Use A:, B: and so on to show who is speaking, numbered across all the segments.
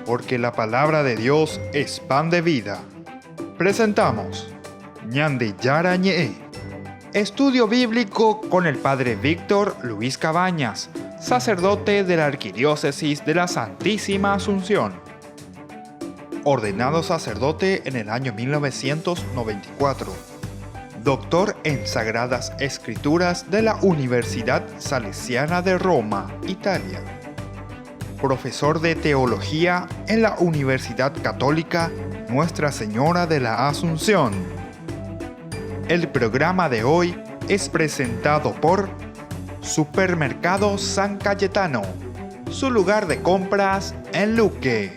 A: Porque la palabra de Dios es pan de vida. Presentamos Ñande Yara Ñe'e, estudio bíblico con el Padre Víctor Luis Cabañas, sacerdote de la Arquidiócesis de la Santísima Asunción. Ordenado sacerdote en el año 1994. Doctor en Sagradas Escrituras de la Universidad Salesiana de Roma, Italia. Profesor de Teología en la Universidad Católica Nuestra Señora de la Asunción. El programa de hoy es presentado por Supermercado San Cayetano, su lugar de compras en Luque.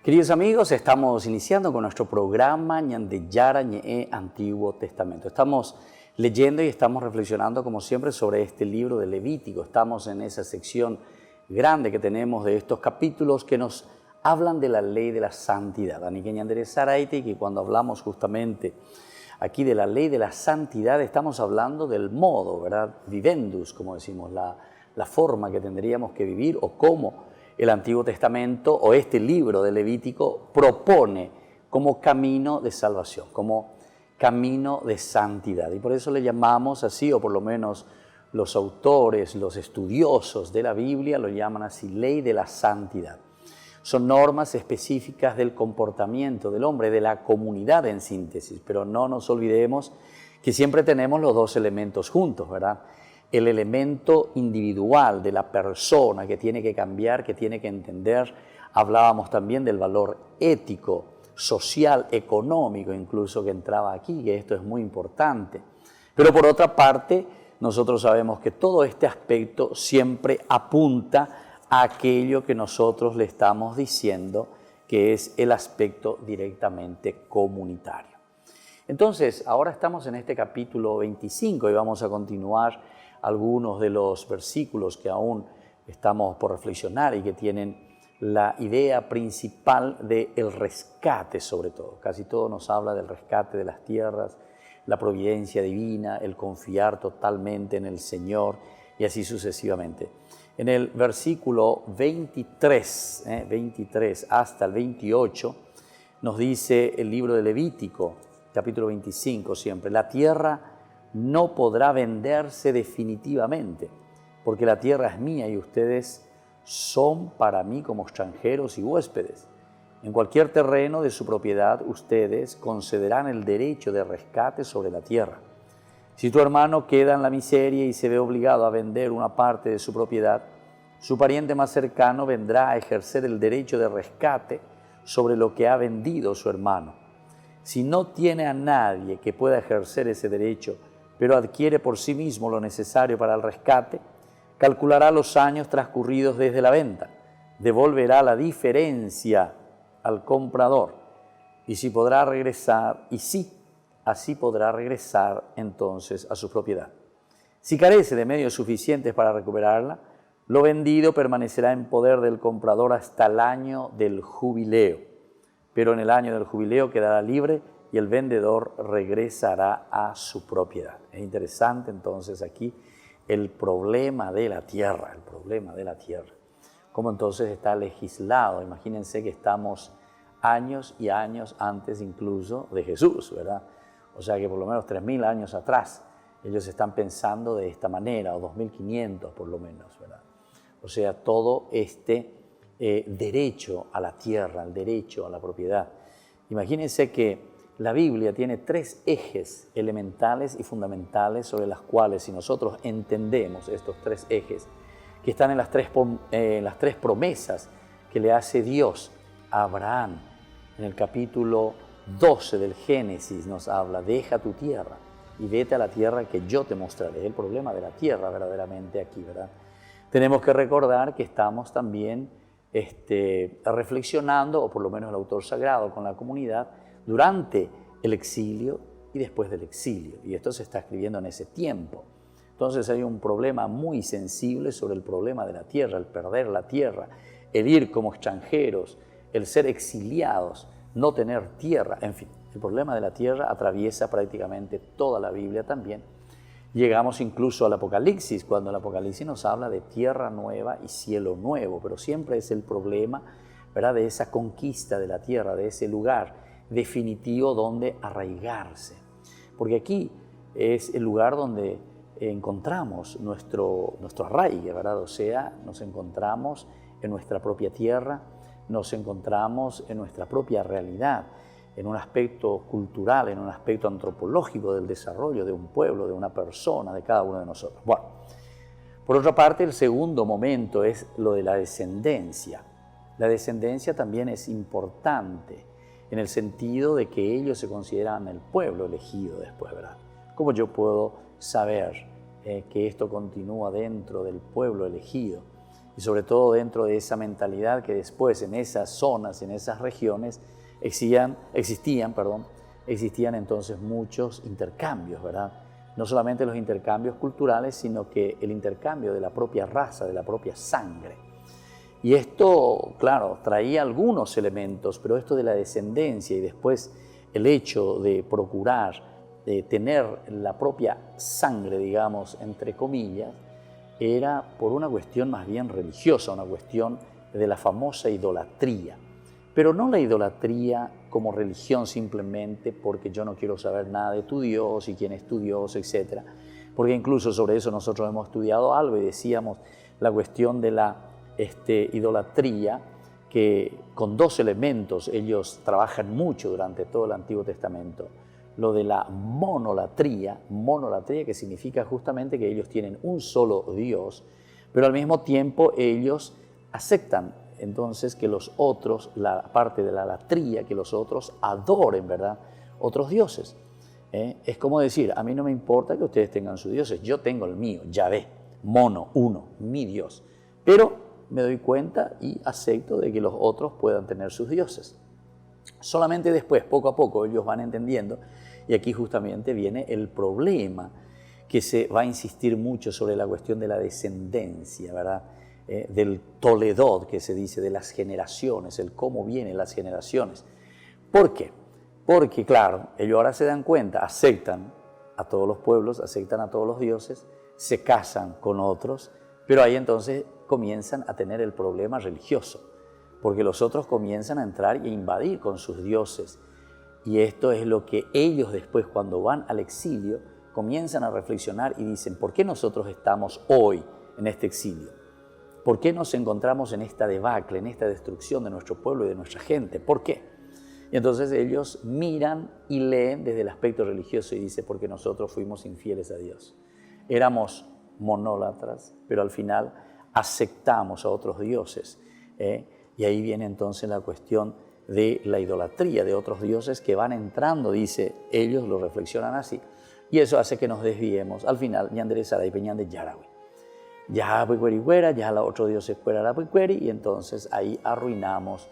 B: Queridos amigos, estamos iniciando con nuestro programa Ñande Yara Ñe'e Antiguo Testamento. Estamos leyendo y estamos reflexionando, como siempre, sobre este libro de Levítico. Estamos en esa sección grande que tenemos de estos capítulos que nos hablan de la ley de la santidad. Y cuando hablamos justamente aquí de la ley de la santidad, estamos hablando del modo, ¿verdad? Vivendus, como decimos, la forma que tendríamos que vivir o cómo el Antiguo Testamento o este libro de Levítico propone como camino de salvación, como camino de santidad. Y por eso le llamamos así, o por lo menos los autores, los estudiosos de la Biblia lo llaman así, ley de la santidad. Son normas específicas del comportamiento del hombre, de la comunidad en síntesis, pero no nos olvidemos que siempre tenemos los dos elementos juntos, ¿verdad? El elemento individual de la persona que tiene que cambiar, que tiene que entender. Hablábamos también del valor ético, social, económico, incluso que entraba aquí, que esto es muy importante. Pero por otra parte, nosotros sabemos que todo este aspecto siempre apunta a aquello que nosotros le estamos diciendo, que es el aspecto directamente comunitario. Entonces, ahora estamos en este capítulo 25 y vamos a continuar algunos de los versículos que aún estamos por reflexionar y que tienen la idea principal del rescate sobre todo. Casi todo nos habla del rescate de las tierras, la providencia divina, el confiar totalmente en el Señor y así sucesivamente. En el versículo 23 hasta el 28 nos dice el libro de Levítico, capítulo 25 siempre, la tierra no podrá venderse definitivamente, porque la tierra es mía y ustedes son para mí como extranjeros y huéspedes. En cualquier terreno de su propiedad ustedes concederán el derecho de rescate sobre la tierra. Si tu hermano queda en la miseria y se ve obligado a vender una parte de su propiedad, su pariente más cercano vendrá a ejercer el derecho de rescate sobre lo que ha vendido su hermano. Si no tiene a nadie que pueda ejercer ese derecho, pero adquiere por sí mismo lo necesario para el rescate, calculará los años transcurridos desde la venta, devolverá la diferencia al comprador, y así podrá regresar entonces a su propiedad. Si carece de medios suficientes para recuperarla, lo vendido permanecerá en poder del comprador hasta el año del jubileo, pero en el año del jubileo quedará libre y el vendedor regresará a su propiedad. Es interesante entonces aquí el problema de la tierra, Cómo entonces está legislado. Imagínense que estamos años y años antes incluso de Jesús, ¿verdad? O sea que por lo menos 3.000 años atrás ellos están pensando de esta manera, o 2.500 por lo menos, ¿verdad? O sea, todo este derecho a la tierra, el derecho a la propiedad. Imagínense que la Biblia tiene 3 ejes elementales y fundamentales sobre las cuales, si nosotros entendemos estos 3 ejes, que están en las tres promesas que le hace Dios a Abraham. En el capítulo 12 del Génesis nos habla, deja tu tierra y vete a la tierra que yo te mostraré. El problema de la tierra verdaderamente aquí, ¿verdad? Tenemos que recordar que estamos también reflexionando, o por lo menos el autor sagrado con la comunidad, durante el exilio y después del exilio. Y esto se está escribiendo en ese tiempo. Entonces hay un problema muy sensible sobre el problema de la tierra, el perder la tierra, el ir como extranjeros, el ser exiliados, no tener tierra, en fin. El problema de la tierra atraviesa prácticamente toda la Biblia también. Llegamos incluso al Apocalipsis, cuando el Apocalipsis nos habla de tierra nueva y cielo nuevo, pero siempre es el problema, ¿verdad?, de esa conquista de la tierra, de ese lugar definitivo donde arraigarse. Porque aquí es el lugar donde encontramos nuestro arraigue, ¿verdad? O sea, nos encontramos en nuestra propia tierra, nos encontramos en nuestra propia realidad, en un aspecto cultural, en un aspecto antropológico del desarrollo de un pueblo, de una persona, de cada uno de nosotros. Bueno, por otra parte, el segundo momento es lo de la descendencia. La descendencia también es importante en el sentido de que ellos se consideran el pueblo elegido después, ¿verdad? ¿Cómo yo puedo saber que esto continúa dentro del pueblo elegido? Y sobre todo dentro de esa mentalidad que después en esas zonas, en esas regiones, existían entonces muchos intercambios, ¿verdad? No solamente los intercambios culturales, sino que el intercambio de la propia raza, de la propia sangre. Y esto, claro, traía algunos elementos, pero esto de la descendencia y después el hecho de procurar tener la propia sangre, digamos, entre comillas, era por una cuestión más bien religiosa, una cuestión de la famosa idolatría. Pero no la idolatría como religión simplemente porque yo no quiero saber nada de tu Dios y quién es tu Dios, etc. Porque incluso sobre eso nosotros hemos estudiado algo y decíamos la cuestión de la idolatría, que con dos elementos ellos trabajan mucho durante todo el Antiguo Testamento. Lo de la monolatría que significa justamente que ellos tienen un solo Dios, pero al mismo tiempo ellos aceptan entonces que los otros, la parte de la latría, que los otros adoren, ¿verdad?, otros dioses. Es como decir, a mí no me importa que ustedes tengan sus dioses, yo tengo el mío, Yahvé, mono, uno, mi Dios. Pero me doy cuenta y acepto de que los otros puedan tener sus dioses. Solamente después, poco a poco, ellos van entendiendo, y aquí justamente viene el problema, que se va a insistir mucho sobre la cuestión de la descendencia, ¿verdad?, del Toledot, que se dice, de las generaciones, el cómo vienen las generaciones. ¿Por qué? Porque, claro, ellos ahora se dan cuenta, aceptan a todos los pueblos, aceptan a todos los dioses, se casan con otros, pero ahí entonces comienzan a tener el problema religioso, porque los otros comienzan a entrar e invadir con sus dioses. Y esto es lo que ellos después, cuando van al exilio, comienzan a reflexionar y dicen, ¿por qué nosotros estamos hoy en este exilio? ¿Por qué nos encontramos en esta debacle, en esta destrucción de nuestro pueblo y de nuestra gente? ¿Por qué? Y entonces ellos miran y leen desde el aspecto religioso y dicen, porque nosotros fuimos infieles a Dios. Éramos monólatras, pero al final aceptamos a otros dioses. Y ahí viene entonces la cuestión de la idolatría de otros dioses que van entrando, dice, ellos lo reflexionan así. Y eso hace que nos desviemos. Al final, ñandere saray peñande yarawi. Ya puecuericuera, ya la otro dios es cuera y entonces ahí arruinamos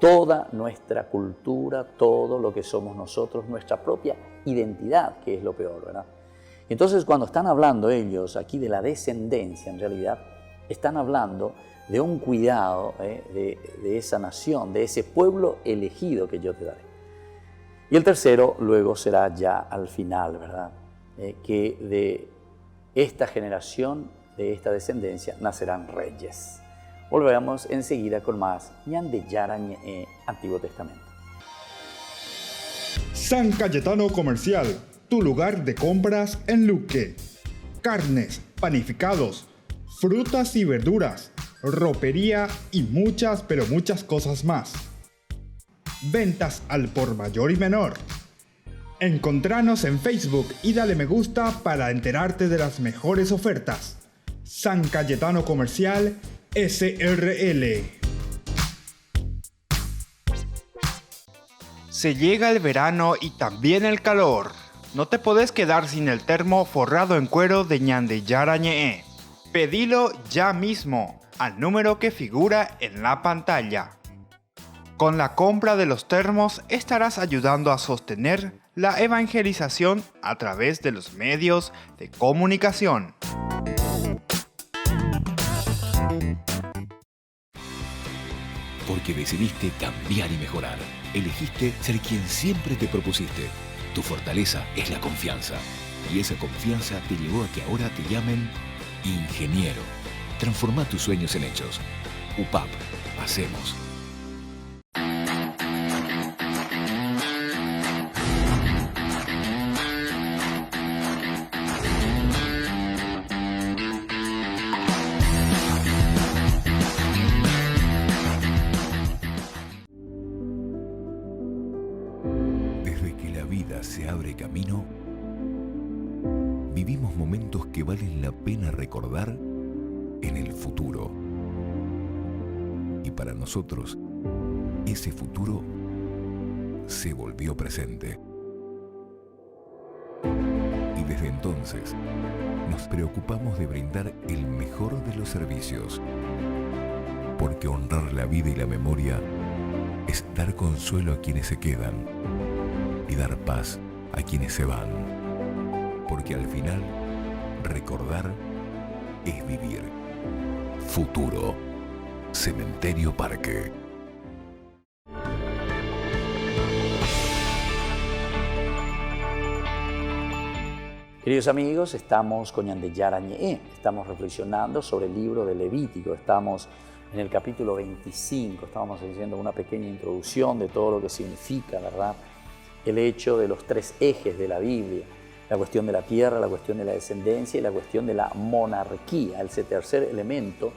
B: toda nuestra cultura, todo lo que somos nosotros, nuestra propia identidad, que es lo peor, ¿verdad? Entonces, cuando están hablando ellos aquí de la descendencia, en realidad, están hablando de un cuidado de esa nación, de ese pueblo elegido que yo te daré. Y el tercero luego será ya al final, ¿verdad? Que de esta generación, de esta descendencia, nacerán reyes. Volveremos enseguida con más ñande yara ñe Antiguo Testamento.
A: San Cayetano Comercial, tu lugar de compras en Luque. Carnes, panificados, frutas y verduras, ropería y muchas, pero muchas cosas más. Ventas al por mayor y menor. Encontranos en Facebook y dale me gusta para enterarte de las mejores ofertas. San Cayetano Comercial SRL. Se llega el verano y también el calor. No te podés quedar sin el termo forrado en cuero de ñande yara ñe. Pedilo ya mismo al número que figura en la pantalla. Con la compra de los termos estarás ayudando a sostener la evangelización a través de los medios de comunicación.
C: Porque decidiste cambiar y mejorar. Elegiste ser quien siempre te propusiste. Tu fortaleza es la confianza. Y esa confianza te llevó a que ahora te llamen ingeniero. Transforma tus sueños en hechos. UPAP. Hacemos. Desde que la vida se abre camino, vivimos momentos que valen la pena recordar en el futuro. Y para nosotros, ese futuro se volvió presente. Y desde entonces, nos preocupamos de brindar el mejor de los servicios. Porque honrar la vida y la memoria es dar consuelo a quienes se quedan y dar paz a quienes se van. Porque al final, recordar es vivir. Futuro. Cementerio Parque.
B: Queridos amigos, estamos con Ñandeyara Ñe'e. Estamos reflexionando sobre el libro de Levítico. Estamos en el capítulo 25. Estábamos haciendo una pequeña introducción de todo lo que significa, ¿verdad?, el hecho de los tres ejes de la Biblia. La cuestión de la tierra, la cuestión de la descendencia y la cuestión de la monarquía. El tercer elemento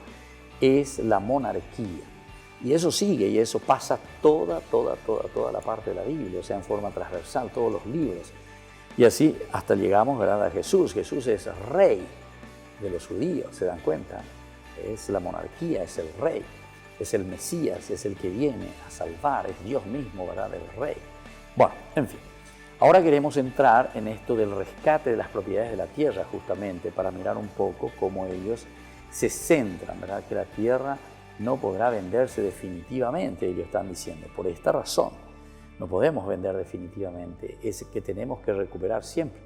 B: es la monarquía. Y eso sigue y eso pasa toda la parte de la Biblia, o sea, en forma transversal, todos los libros. Y así hasta llegamos, ¿verdad?, a Jesús. Jesús es rey de los judíos, ¿se dan cuenta? Es la monarquía, es el rey, es el Mesías, es el que viene a salvar, es Dios mismo, ¿verdad?, el rey. Bueno, en fin. Ahora queremos entrar en esto del rescate de las propiedades de la tierra, justamente para mirar un poco cómo ellos se centran, ¿verdad?, que la tierra no podrá venderse definitivamente, ellos están diciendo. Por esta razón, no podemos vender definitivamente, es que tenemos que recuperar siempre.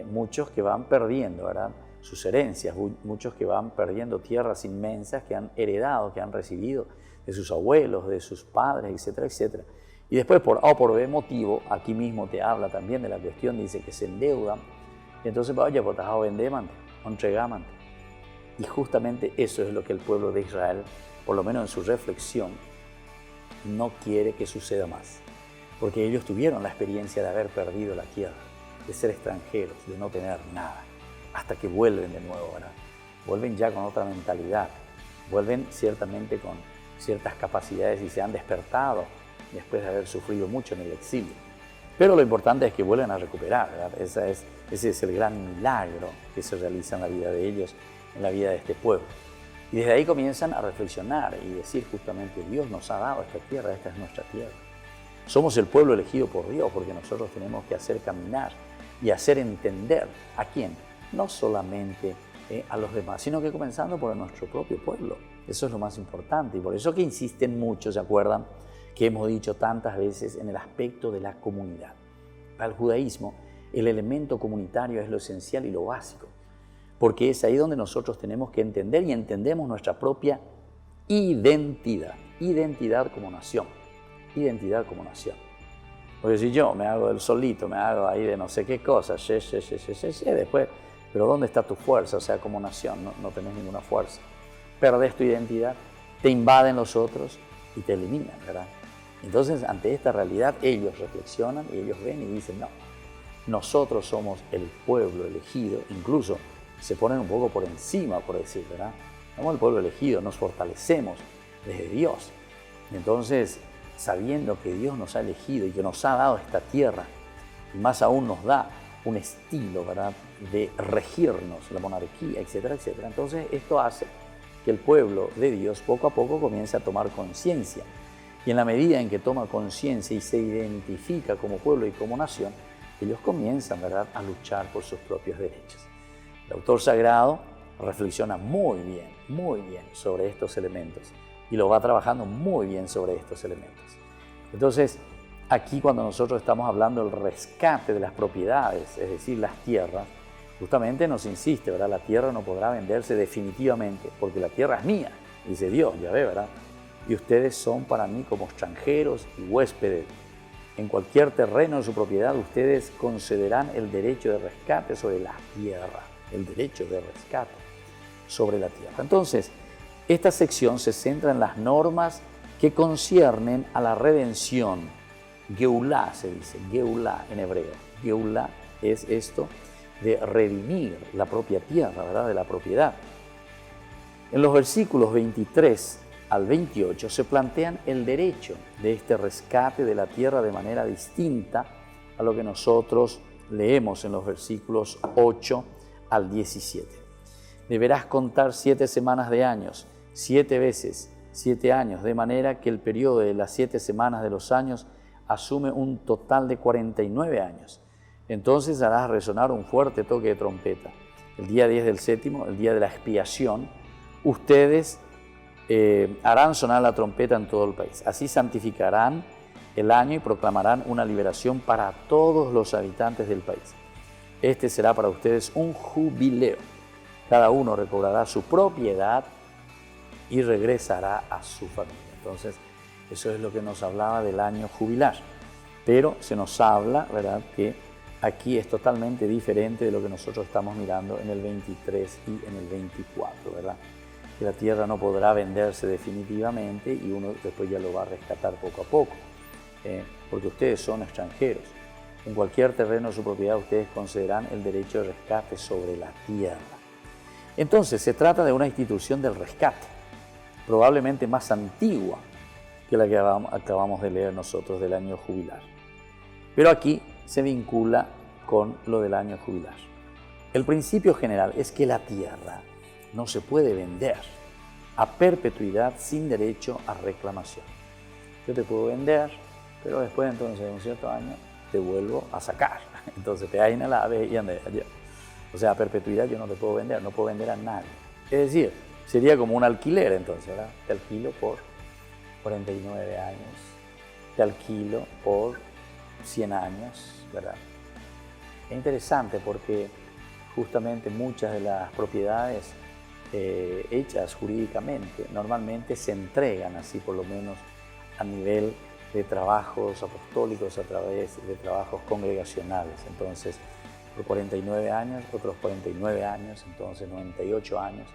B: Muchos que van perdiendo, ¿verdad?, sus herencias, muchos que van perdiendo tierras inmensas que han heredado, que han recibido de sus abuelos, de sus padres, etcétera, etcétera. Y después, por A o por B motivo, aquí mismo te habla también de la cuestión, dice que se endeudan. Y entonces, vaya, pues, vendemante, entregamante. Y justamente eso es lo que el pueblo de Israel, por lo menos en su reflexión, no quiere que suceda más. Porque ellos tuvieron la experiencia de haber perdido la tierra, de ser extranjeros, de no tener nada, hasta que vuelven de nuevo, ¿verdad? Vuelven ya con otra mentalidad, vuelven ciertamente con ciertas capacidades y se han despertado después de haber sufrido mucho en el exilio. Pero lo importante es que vuelven a recuperar, ¿verdad? Ese es el gran milagro que se realiza en la vida de ellos, en la vida de este pueblo. Y desde ahí comienzan a reflexionar y decir justamente, Dios nos ha dado esta tierra, esta es nuestra tierra. Somos el pueblo elegido por Dios porque nosotros tenemos que hacer caminar y hacer entender a quién, no solamente a los demás, sino que comenzando por nuestro propio pueblo. Eso es lo más importante y por eso que insisten mucho, ¿se acuerdan?, que hemos dicho tantas veces en el aspecto de la comunidad. Para el judaísmo, el elemento comunitario es lo esencial y lo básico, porque es ahí donde nosotros tenemos que entender y entendemos nuestra propia identidad como nación, identidad como nación. Porque si yo me hago del solito, me hago ahí de no sé qué cosa, después, pero ¿dónde está tu fuerza? O sea, como nación, no tenés ninguna fuerza. Perdés tu identidad, te invaden los otros y te eliminan, ¿verdad? Entonces, ante esta realidad, ellos reflexionan y ellos ven y dicen, no, nosotros somos el pueblo elegido, incluso se ponen un poco por encima, por decir, ¿verdad? Somos el pueblo elegido, nos fortalecemos desde Dios. Entonces, sabiendo que Dios nos ha elegido y que nos ha dado esta tierra, y más aún nos da un estilo, ¿verdad?, de regirnos, la monarquía, etcétera, etcétera. Entonces, esto hace que el pueblo de Dios poco a poco comience a tomar conciencia. Y en la medida en que toma conciencia y se identifica como pueblo y como nación, ellos comienzan, ¿verdad?, a luchar por sus propios derechos. El autor sagrado reflexiona muy bien sobre estos elementos y lo va trabajando muy bien sobre estos elementos. Entonces, aquí cuando nosotros estamos hablando del rescate de las propiedades, es decir, las tierras, justamente nos insiste, ¿verdad? La tierra no podrá venderse definitivamente porque la tierra es mía, dice Dios, ya ve, ¿verdad? y ustedes son para mí como extranjeros y huéspedes. En cualquier terreno de su propiedad, ustedes concederán el derecho de rescate sobre la tierra. El derecho de rescate sobre la tierra. Entonces, esta sección se centra en las normas que conciernen a la redención. Geulá se dice, Geulá en hebreo. Geulá es esto de redimir la propia tierra, ¿verdad? De la propiedad. En los versículos 23 al 28 se plantean el derecho de este rescate de la tierra de manera distinta a lo que nosotros leemos en los versículos 8 al 17. Deberás contar 7 semanas de años, 7 veces 7 años, de manera que el periodo de las 7 semanas de los años asume un total de 49 años. Entonces harás resonar un fuerte toque de trompeta. El día 10 del séptimo, el día de la expiación, ustedes harán sonar la trompeta en todo el país. Así santificarán el año y proclamarán una liberación para todos los habitantes del país. Este será para ustedes un jubileo. Cada uno recobrará su propiedad y regresará a su familia. Entonces, eso es lo que nos hablaba del año jubilar. Pero se nos habla, ¿verdad?, que aquí es totalmente diferente de lo que nosotros estamos mirando en el 23 y en el 24, ¿verdad? Que la tierra no podrá venderse definitivamente y uno después ya lo va a rescatar poco a poco, porque ustedes son extranjeros. En cualquier terreno de su propiedad ustedes concederán el derecho de rescate sobre la tierra. Entonces, se trata de una institución del rescate, probablemente más antigua que la que acabamos de leer nosotros del año jubilar. Pero aquí se vincula con lo del año jubilar. El principio general es que la tierra no se puede vender a perpetuidad sin derecho a reclamación. Yo te puedo vender, pero después entonces de un cierto año te vuelvo a sacar. Entonces te hay en la ave y ande allá. O sea, a perpetuidad yo no te puedo vender, no puedo vender a nadie. Es decir, sería como un alquiler entonces, ¿verdad? Te alquilo por 49 años, te alquilo por 100 años, ¿verdad? Es interesante porque justamente muchas de las propiedades hechas jurídicamente normalmente se entregan así, por lo menos a nivel de trabajos apostólicos, a través de trabajos congregacionales. Entonces, por 49 años, otros 49 años, entonces 98 años.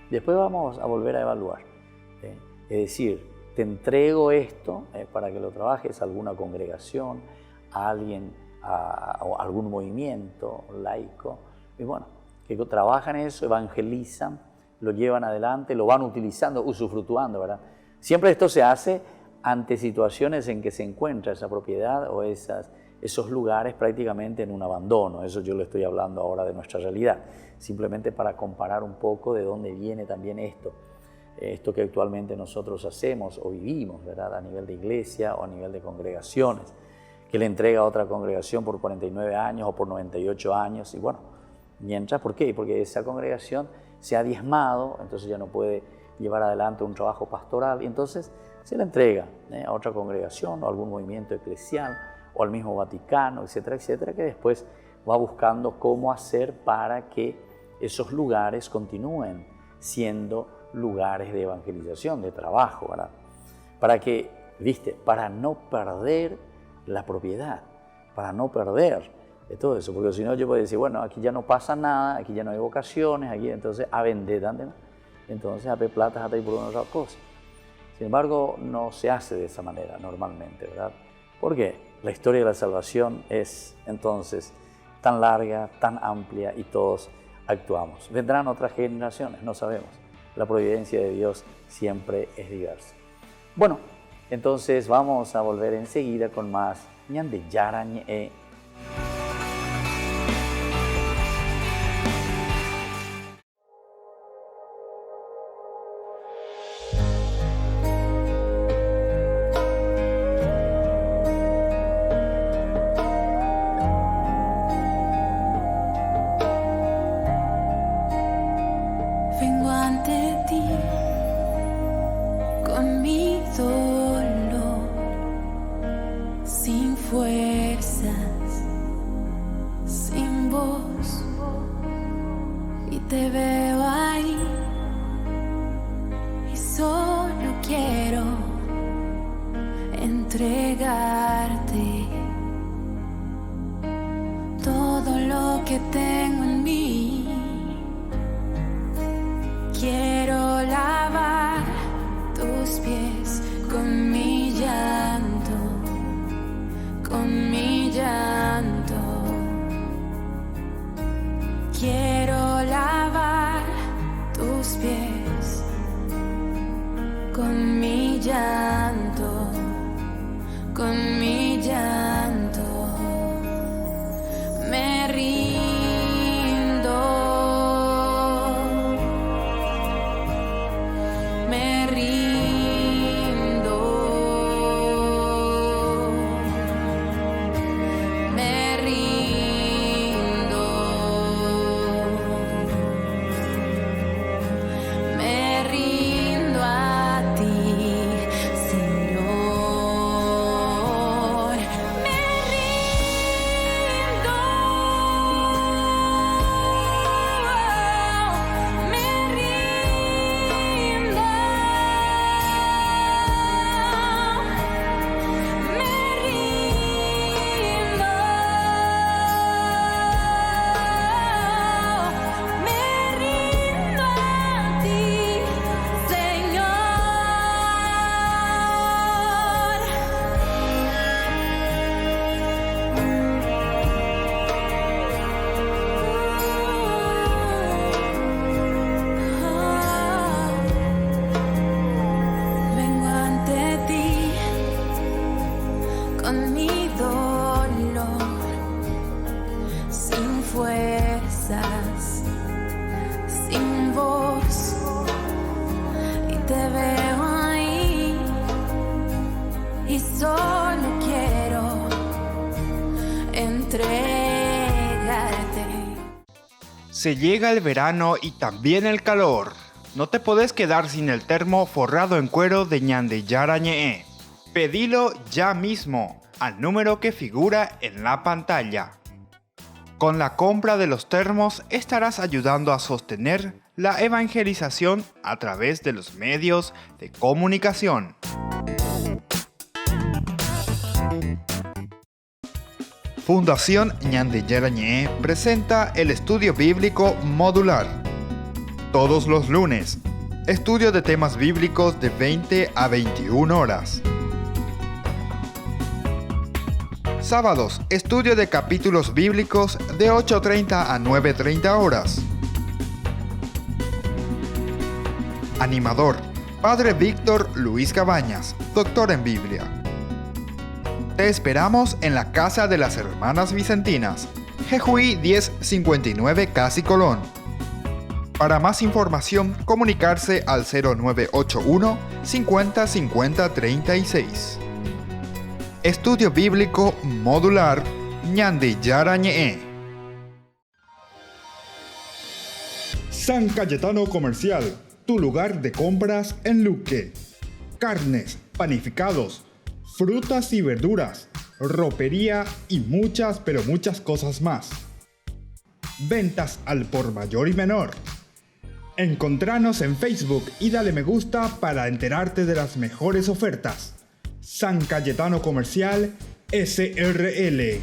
B: Después vamos a volver a evaluar. Es decir, te entrego esto para que lo trabajes a alguna congregación, a alguien, a algún movimiento laico, y bueno, que trabajan eso, evangelizan, lo llevan adelante, lo van utilizando, usufructuando, ¿verdad? Siempre esto se hace ante situaciones en que se encuentra esa propiedad o esos lugares prácticamente en un abandono. Eso yo le estoy hablando ahora de nuestra realidad, simplemente para comparar un poco de dónde viene también esto que actualmente nosotros hacemos o vivimos, ¿verdad? A nivel de iglesia o a nivel de congregaciones, que le entrega a otra congregación por 49 años o por 98 años, y bueno, mientras, ¿por qué? Porque esa congregación se ha diezmado, entonces ya no puede llevar adelante un trabajo pastoral, y entonces se le entrega a otra congregación o algún movimiento eclesial o al mismo Vaticano, etcétera, etcétera, que después va buscando cómo hacer para que esos lugares continúen siendo lugares de evangelización, de trabajo, ¿verdad? Para que, para no perder la propiedad, para no perder de todo eso, porque si no yo puedo decir, bueno, aquí ya no pasa nada, aquí ya no hay vocaciones, aquí entonces a vender, entonces a ver plata hasta ahí por una otra cosa. Sin embargo, no se hace de esa manera normalmente, ¿verdad? Porque la historia de la salvación es entonces tan larga, tan amplia y todos actuamos. Vendrán otras generaciones, no sabemos. La providencia de Dios siempre es diversa. Bueno, entonces vamos a volver enseguida con más Ñande Yara Ñe.
D: Vengo ante ti con mi dolor, sin fuerzas, sin voz, y te veo ahí y solo quiero entregarte todo lo que tengo en mí. Quiero lavar tus pies con mi llanto, con mi llanto. Quiero lavar tus pies con mi llanto, con mi llanto. Me rindo, me rindo, me rindo, me rindo a ti, Señor. Me rindo, me rindo, me rindo, me rindo a ti, Señor. Vengo ante ti con mi dolor, sin fuerzas, sin voz, y te veo ahí y solo quiero entregarte.
A: Se llega el verano y también el calor. No te podés quedar sin el termo forrado en cuero de Ñande Yara Ñe'e. Pedilo ya mismo al número que figura en la pantalla. Con la compra de los termos estarás ayudando a sostener la evangelización a través de los medios de comunicación. Fundación Ñande Yara Ñe'e presenta el estudio bíblico modular. Todos los lunes, estudio de temas bíblicos de 20 a 21 horas. Sábados, estudio de capítulos bíblicos de 8:30 a 9:30 horas. Animador, Padre Víctor Luis Cabañas, doctor en Biblia. Te esperamos en la Casa de las Hermanas Vicentinas, Jejuí 1059 Casi Colón. Para más información, comunicarse al 0981 50 50 36. Estudio Bíblico Modular Ñande Yara Ñe'e. San Cayetano Comercial, tu lugar de compras en Luque. Carnes, panificados, frutas y verduras, ropería y muchas pero muchas cosas más. Ventas al por mayor y menor. Encontranos en Facebook y dale me gusta para enterarte de las mejores ofertas. San Cayetano Comercial SRL.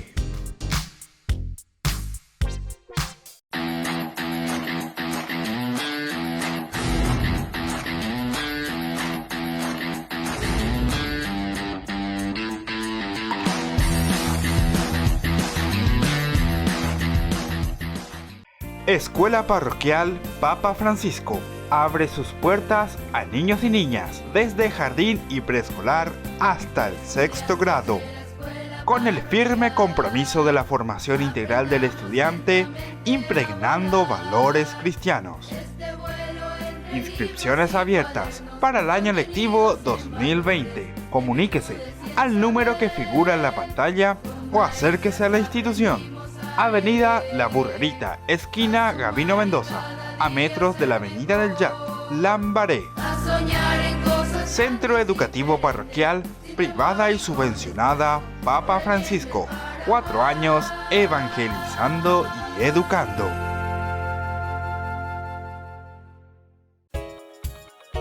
A: Escuela Parroquial Papa Francisco abre sus puertas a niños y niñas desde jardín y preescolar hasta el 6º grado, con el firme compromiso de la formación integral del estudiante, impregnando valores cristianos. Inscripciones abiertas para el año lectivo 2020. Comuníquese al número que figura en la pantalla o acérquese a la institución. Avenida La Burrerita, esquina Gabino Mendoza, a metros de la Avenida del Yat, Lambaré. Centro Educativo Parroquial, privada y subvencionada Papa Francisco. 4 años evangelizando y educando.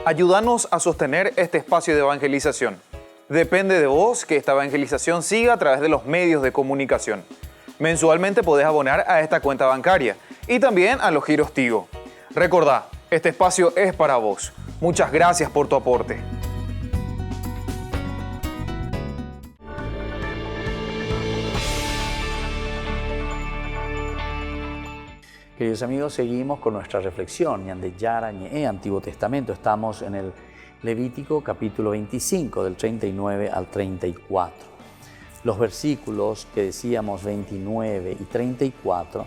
E: Ayúdanos a sostener este espacio de evangelización. Depende de vos que esta evangelización siga a través de los medios de comunicación. Mensualmente podés abonar a esta cuenta bancaria y también a los giros Tigo. Recordá, este espacio es para vos. Muchas gracias por tu aporte.
B: Queridos amigos, seguimos con nuestra reflexión, Ñande Yara Ñe, Antiguo Testamento. Estamos en el Levítico capítulo 25, del 39 al 34. Los versículos que decíamos 29 y 34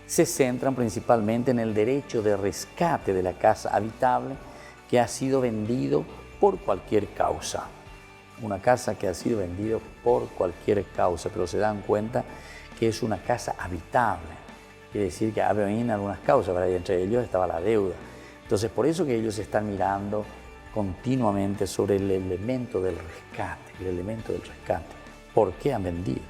B: se centran principalmente en el derecho de rescate de la casa habitable que ha sido vendido por cualquier causa. Una casa que ha sido vendida por cualquier causa, pero se dan cuenta que es una casa habitable. Quiere decir que había algunas causas, ¿verdad? Y entre ellos estaba la deuda. Entonces, por eso que ellos están mirando continuamente sobre el elemento del rescate, ¿Por qué han vendido?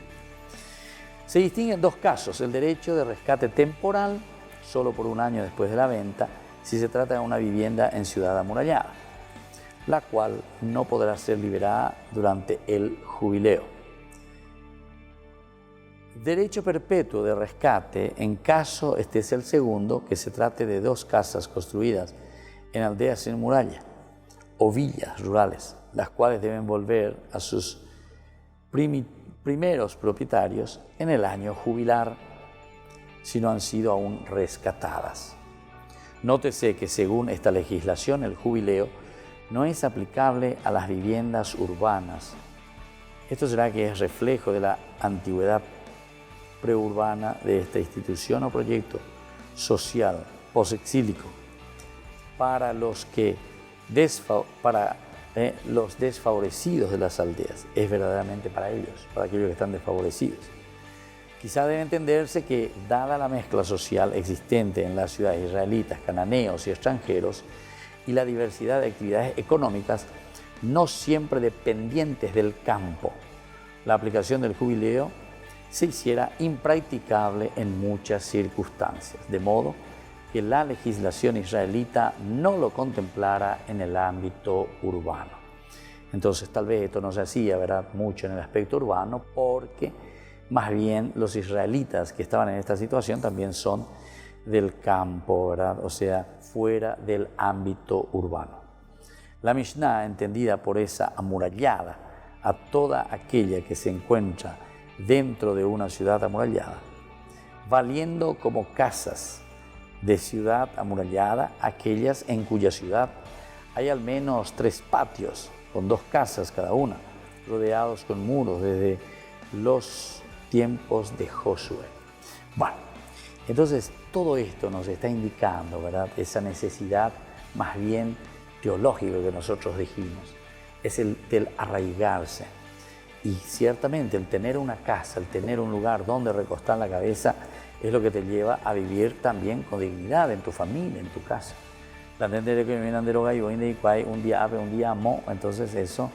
B: Se distinguen dos casos: el derecho de rescate temporal, solo por un año después de la venta, si se trata de una vivienda en ciudad amurallada, la cual no podrá ser liberada durante el jubileo. Derecho perpetuo de rescate en caso, este es el segundo, que se trate de dos casas construidas en aldeas sin muralla o villas rurales, las cuales deben volver a sus primeros propietarios en el año jubilar si no han sido aún rescatadas. Nótese que según esta legislación el jubileo no es aplicable a las viviendas urbanas. Esto será que es reflejo de la antigüedad preurbana de esta institución o proyecto social posexílico para los desfavorecidos de las aldeas. Es verdaderamente para ellos, para aquellos que están desfavorecidos. Quizá debe entenderse que, dada la mezcla social existente en las ciudades israelitas, cananeos y extranjeros, y la diversidad de actividades económicas no siempre dependientes del campo, la aplicación del jubileo se hiciera impracticable en muchas circunstancias, de modo que la legislación israelita no lo contemplara en el ámbito urbano. Entonces tal vez esto no se hacía, ¿verdad?, mucho en el aspecto urbano, porque más bien los israelitas que estaban en esta situación también son del campo, ¿verdad?, o sea, fuera del ámbito urbano. La Mishnah, entendida por esa amurallada, a toda aquella que se encuentra dentro de una ciudad amurallada, valiendo como casas de ciudad amurallada aquellas en cuya ciudad hay al menos 3 patios con 2 casas cada una, rodeados con muros desde los tiempos de Josué. Bueno, entonces todo esto nos está indicando, ¿verdad?, esa necesidad más bien teológica que nosotros dijimos, es el del arraigarse. Y ciertamente el tener una casa, el tener un lugar donde recostar la cabeza, es lo que te lleva a vivir también con dignidad en tu familia, en tu casa. La gente que viene de droga y un día ave, un día amo, entonces eso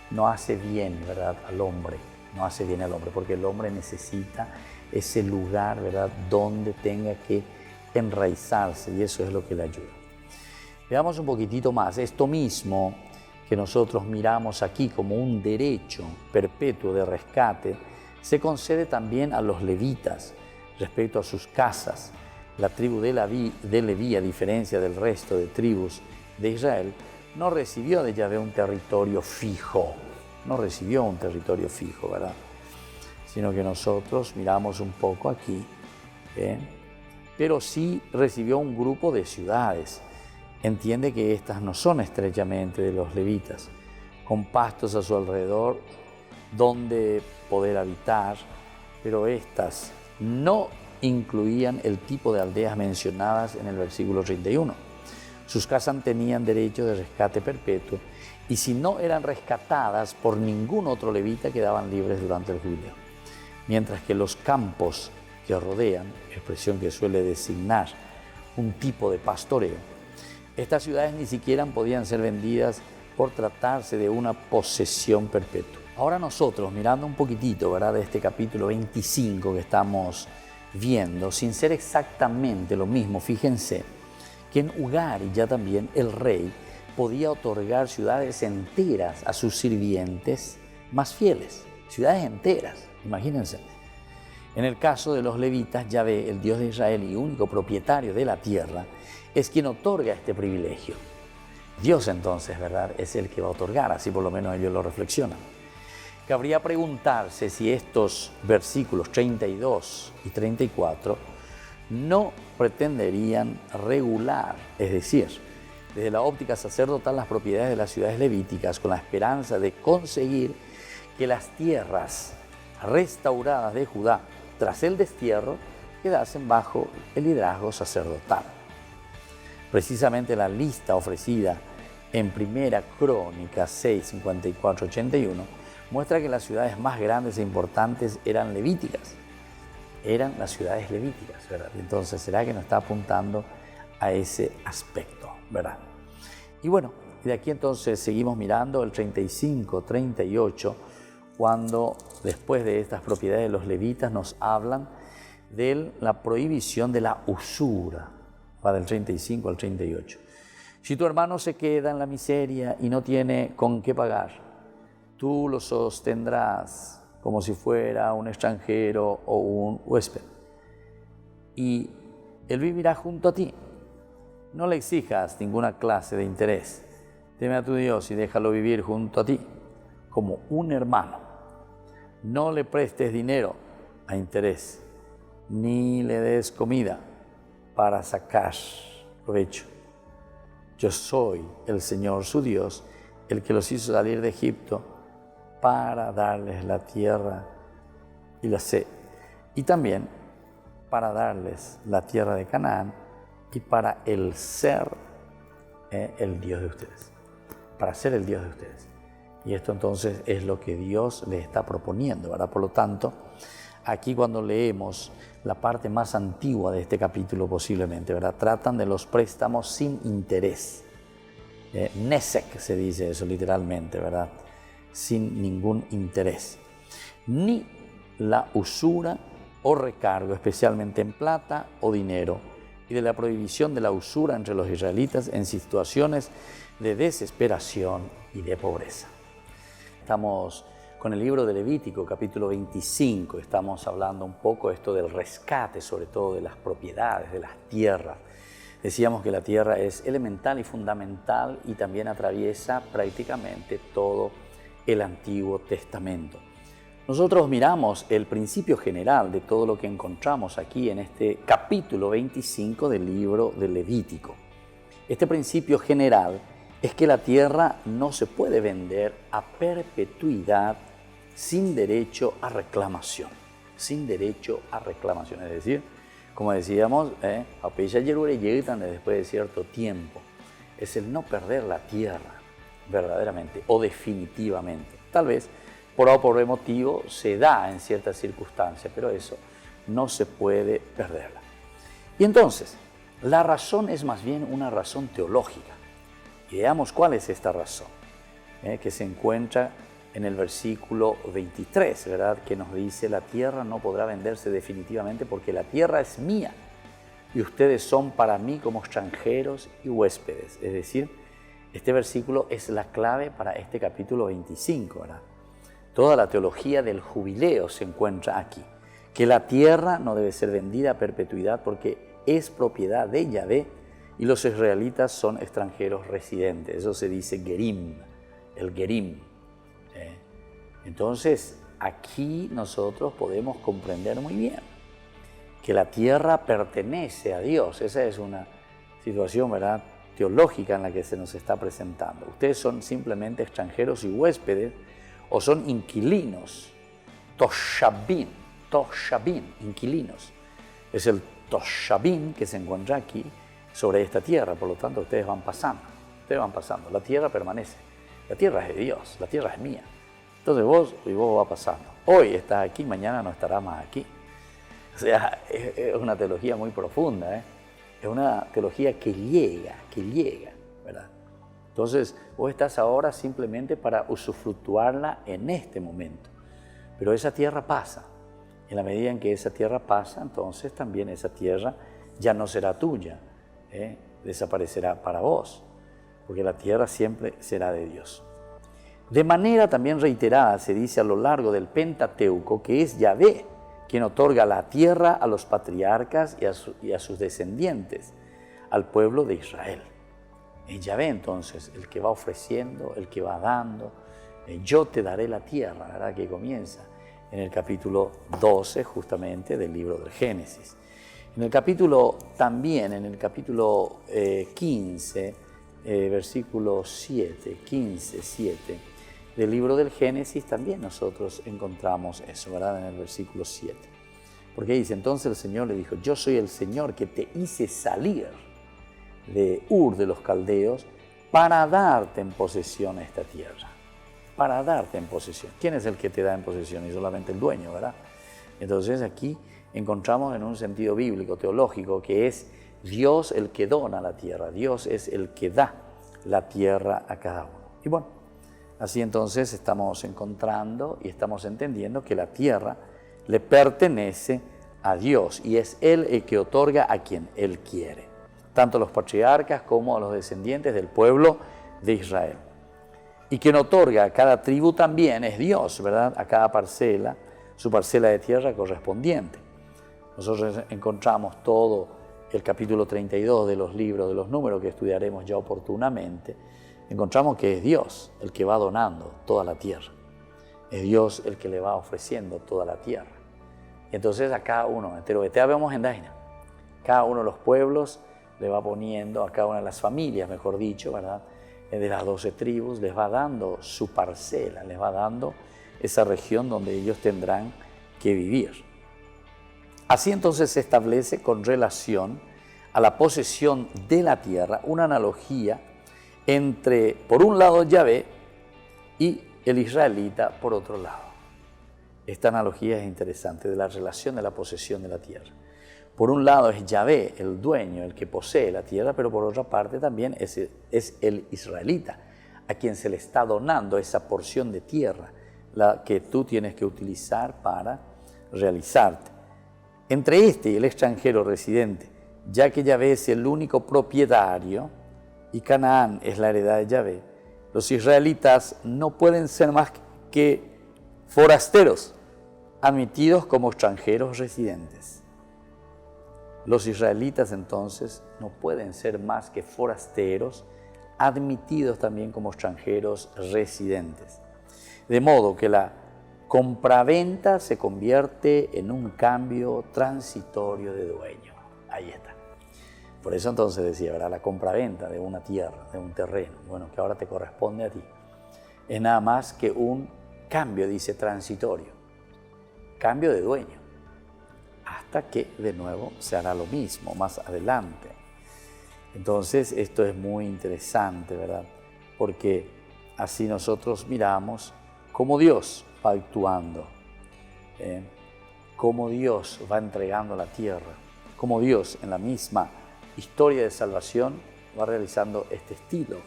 B: no hace bien, ¿verdad?, al hombre. No hace bien al hombre, porque el hombre necesita ese lugar, ¿verdad?, donde tenga que enraizarse, y eso es lo que le ayuda. Veamos un poquitito más. Esto mismo que nosotros miramos aquí como un derecho perpetuo de rescate, se concede también a los levitas respecto a sus casas. La tribu de Leví, a diferencia del resto de tribus de Israel, no recibió de Yahvé un territorio fijo, ¿verdad?, sino que nosotros miramos un poco aquí, pero sí recibió un grupo de ciudades. Entiende que estas no son estrechamente de los levitas, con pastos a su alrededor donde poder habitar, pero estas no incluían el tipo de aldeas mencionadas en el versículo 31. Sus casas tenían derecho de rescate perpetuo y si no eran rescatadas por ningún otro levita quedaban libres durante el jubileo. Mientras que los campos que rodean, expresión que suele designar un tipo de pastoreo, estas ciudades ni siquiera podían ser vendidas por tratarse de una posesión perpetua. Ahora nosotros, mirando un poquitito, ¿verdad?, de este capítulo 25 que estamos viendo, sin ser exactamente lo mismo, fíjense que en Ugari ya también el rey podía otorgar ciudades enteras a sus sirvientes más fieles. Ciudades enteras, imagínense. En el caso de los levitas, Yahvé, el Dios de Israel y único propietario de la tierra, es quien otorga este privilegio. Dios entonces, ¿verdad?, es el que va a otorgar, así por lo menos ellos lo reflexionan. Cabría preguntarse si estos versículos 32 y 34 no pretenderían regular, es decir, desde la óptica sacerdotal, las propiedades de las ciudades levíticas con la esperanza de conseguir que las tierras restauradas de Judá tras el destierro quedasen bajo el liderazgo sacerdotal. Precisamente la lista ofrecida en Primera Crónica 6, 54, 81 muestra que las ciudades más grandes e importantes eran levíticas. Eran las ciudades levíticas, ¿verdad? Entonces, ¿será que nos está apuntando a ese aspecto, ¿verdad? Y bueno, de aquí entonces seguimos mirando el 35, 38, cuando después de estas propiedades de los levitas nos hablan de la prohibición de la usura, va del 35 al 38. Si tu hermano se queda en la miseria y no tiene con qué pagar, tú lo sostendrás como si fuera un extranjero o un huésped, y él vivirá junto a ti. No le exijas ninguna clase de interés. Teme a tu Dios y déjalo vivir junto a ti como un hermano. No le prestes dinero a interés, ni le des comida para sacar provecho. Yo soy el Señor su Dios, el que los hizo salir de Egipto para darles la tierra y la sed, y también para darles la tierra de Canaán y para el ser el Dios de ustedes, para ser el Dios de ustedes. Y esto entonces es lo que Dios les está proponiendo, ¿verdad? Por lo tanto, aquí cuando leemos la parte más antigua de este capítulo posiblemente, ¿verdad?, tratan de los préstamos sin interés. Nesek se dice eso literalmente, ¿verdad?, sin ningún interés. Ni la usura o recargo, especialmente en plata o dinero, y de la prohibición de la usura entre los israelitas en situaciones de desesperación y de pobreza. Estamos con el libro de Levítico, capítulo 25, estamos hablando un poco esto del rescate, sobre todo de las propiedades, de las tierras. Decíamos que la tierra es elemental y fundamental y también atraviesa prácticamente todo el Antiguo Testamento. Nosotros miramos el principio general de todo lo que encontramos aquí en este capítulo 25 del libro de Levítico. Este principio general es que la tierra no se puede vender a perpetuidad sin derecho a reclamación. Sin derecho a reclamación, es decir, como decíamos, después de cierto tiempo, es el no perder la tierra verdaderamente o definitivamente. Tal vez por A o por B motivo se da en ciertas circunstancias, pero eso no se puede perderla. Y entonces, la razón es más bien una razón teológica. Y veamos cuál es esta razón, que se encuentra en el versículo 23, ¿verdad?, que nos dice: la tierra no podrá venderse definitivamente porque la tierra es mía y ustedes son para mí como extranjeros y huéspedes. Es decir, este versículo es la clave para este capítulo 25, ¿verdad? Toda la teología del jubileo se encuentra aquí, que la tierra no debe ser vendida a perpetuidad porque es propiedad de Yahvé y los israelitas son extranjeros residentes. Eso se dice gerim, el gerim. Entonces, aquí nosotros podemos comprender muy bien que la tierra pertenece a Dios. Esa es una situación, ¿verdad?, teológica en la que se nos está presentando. Ustedes son simplemente extranjeros y huéspedes, o son inquilinos, toshabim, inquilinos. Es el toshabim que se encuentra aquí sobre esta tierra, por lo tanto ustedes van pasando, la tierra permanece, la tierra es de Dios, la tierra es mía. Entonces vos vas pasando, hoy estás aquí, mañana no estarás más aquí. O sea, es una teología muy profunda, es una teología que llega, ¿verdad? Entonces, vos estás ahora simplemente para usufructuarla en este momento. Pero esa tierra pasa. En la medida en que esa tierra pasa, entonces también esa tierra ya no será tuya, desaparecerá para vos. porque la tierra siempre será de Dios. De manera también reiterada se dice a lo largo del Pentateuco que es Yahvé quien otorga la tierra a los patriarcas y a sus descendientes, al pueblo de Israel. Es Yahvé entonces el que va ofreciendo, el que va dando. Yo te daré la tierra, ¿verdad? Que comienza en el capítulo 12 justamente del libro del Génesis. En el capítulo 15, versículo 7, 7 del libro del Génesis también nosotros encontramos eso, ¿verdad? En el versículo 7. Porque dice, entonces el Señor le dijo, yo soy el Señor que te hice salir de Ur de los Caldeos para darte en posesión esta tierra. Para darte en posesión. ¿Quién es el que te da en posesión? Y solamente el dueño, ¿verdad? Entonces aquí encontramos en un sentido bíblico, teológico, que es Dios el que dona la tierra. Dios es el que da la tierra a cada uno. Y bueno, así entonces estamos encontrando y estamos entendiendo que la tierra le pertenece a Dios y es Él el que otorga a quien Él quiere, tanto a los patriarcas como a los descendientes del pueblo de Israel. Y quien otorga a cada tribu también es Dios, ¿verdad? A cada parcela, su parcela de tierra correspondiente. Nosotros encontramos todo el capítulo 32 de los libros de los números que estudiaremos ya oportunamente. Encontramos que es Dios el que va donando toda la tierra. Es Dios el que le va ofreciendo toda la tierra. Entonces a cada uno, vemos en Daina, cada uno de los pueblos le va poniendo, a cada una de las familias, mejor dicho, ¿verdad? De las 12 tribus, les va dando su parcela, les va dando esa región donde ellos tendrán que vivir. Así entonces se establece con relación a la posesión de la tierra una analogía entre, por un lado, Yahvé y el israelita por otro lado. Esta analogía es interesante de la relación de la posesión de la tierra. Por un lado es Yahvé, el dueño, el que posee la tierra, pero por otra parte también es el israelita, a quien se le está donando esa porción de tierra, la que tú tienes que utilizar para realizarte. Entre este y el extranjero residente, ya que Yahvé es el único propietario y Canaán es la heredad de Yahvé, los israelitas no pueden ser más que forasteros, admitidos como extranjeros residentes. Los israelitas entonces no pueden ser más que forasteros, admitidos también como extranjeros residentes. De modo que la compraventa se convierte en un cambio transitorio de dueño. Ahí está. Por eso entonces decía, ¿verdad? La compraventa de una tierra, de un terreno, bueno, que ahora te corresponde a ti, es nada más que un cambio, dice, transitorio. Cambio de dueño. Hasta que de nuevo se hará lo mismo más adelante. Entonces esto es muy interesante, ¿verdad? Porque así nosotros miramos cómo Dios va actuando, cómo Dios va entregando la tierra, cómo Dios en la misma historia de salvación va realizando este estilo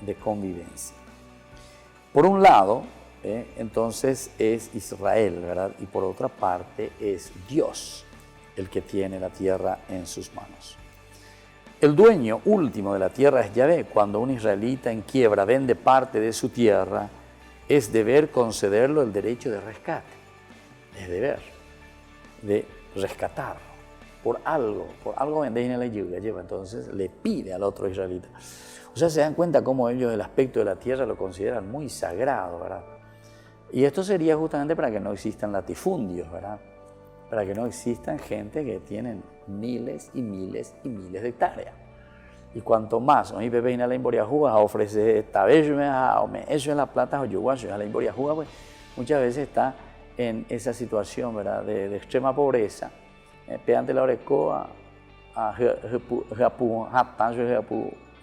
B: de convivencia. Por un lado, entonces es Israel, ¿verdad? Y por otra parte es Dios el que tiene la tierra en sus manos. El dueño último de la tierra es Yahvé. Cuando un israelita en quiebra vende parte de su tierra, es deber concederlo el derecho de rescate. Es deber de rescatarlo. Por algo vendéis en la lleva, entonces le pide al otro israelita. O sea, se dan cuenta cómo ellos el aspecto de la tierra lo consideran muy sagrado, ¿verdad? Y esto sería justamente para que no existan latifundios, ¿verdad? Para que no existan gente que tienen miles y miles y miles de hectáreas. Y cuanto más, hoy Pepe la Imboriajúa ofrece esta vez, eso es la plata, o yo la Imboriajúa, pues muchas veces está en esa situación, ¿verdad? De extrema pobreza. Peante la orecoa, a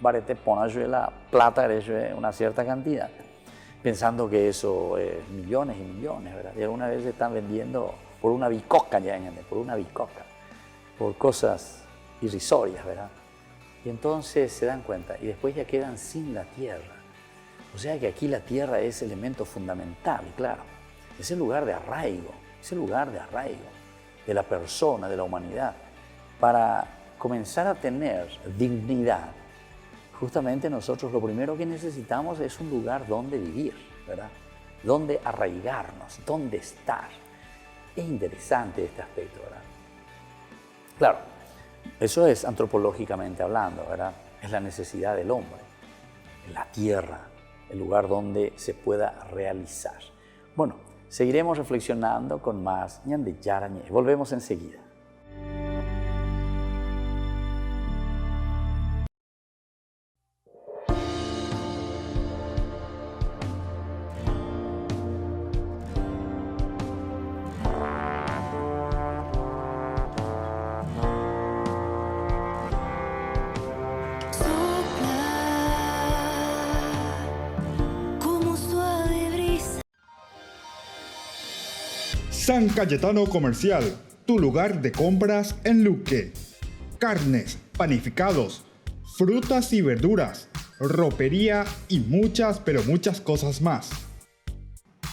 B: barete pone la plata, una cierta cantidad, pensando que eso es millones y millones, ¿verdad? Y algunas veces están vendiendo por una bicoca, ya por una bicoca, por cosas irrisorias, ¿verdad? Y entonces se dan cuenta y después ya quedan sin la tierra. O sea que aquí la tierra es elemento fundamental, claro, es el lugar de arraigo, de la persona, de la humanidad, para comenzar a tener dignidad, justamente nosotros lo primero que necesitamos es un lugar donde vivir, ¿verdad? Donde arraigarnos, donde estar. Es interesante este aspecto, ¿verdad? Claro, eso es antropológicamente hablando, ¿verdad? Es la necesidad del hombre, la tierra, el lugar donde se pueda realizar. Bueno, seguiremos reflexionando con más Ñande Yara Ñe. Volvemos enseguida.
A: San Cayetano Comercial, tu lugar de compras en Luque. Carnes, panificados, frutas y verduras, ropería y muchas, pero muchas cosas más.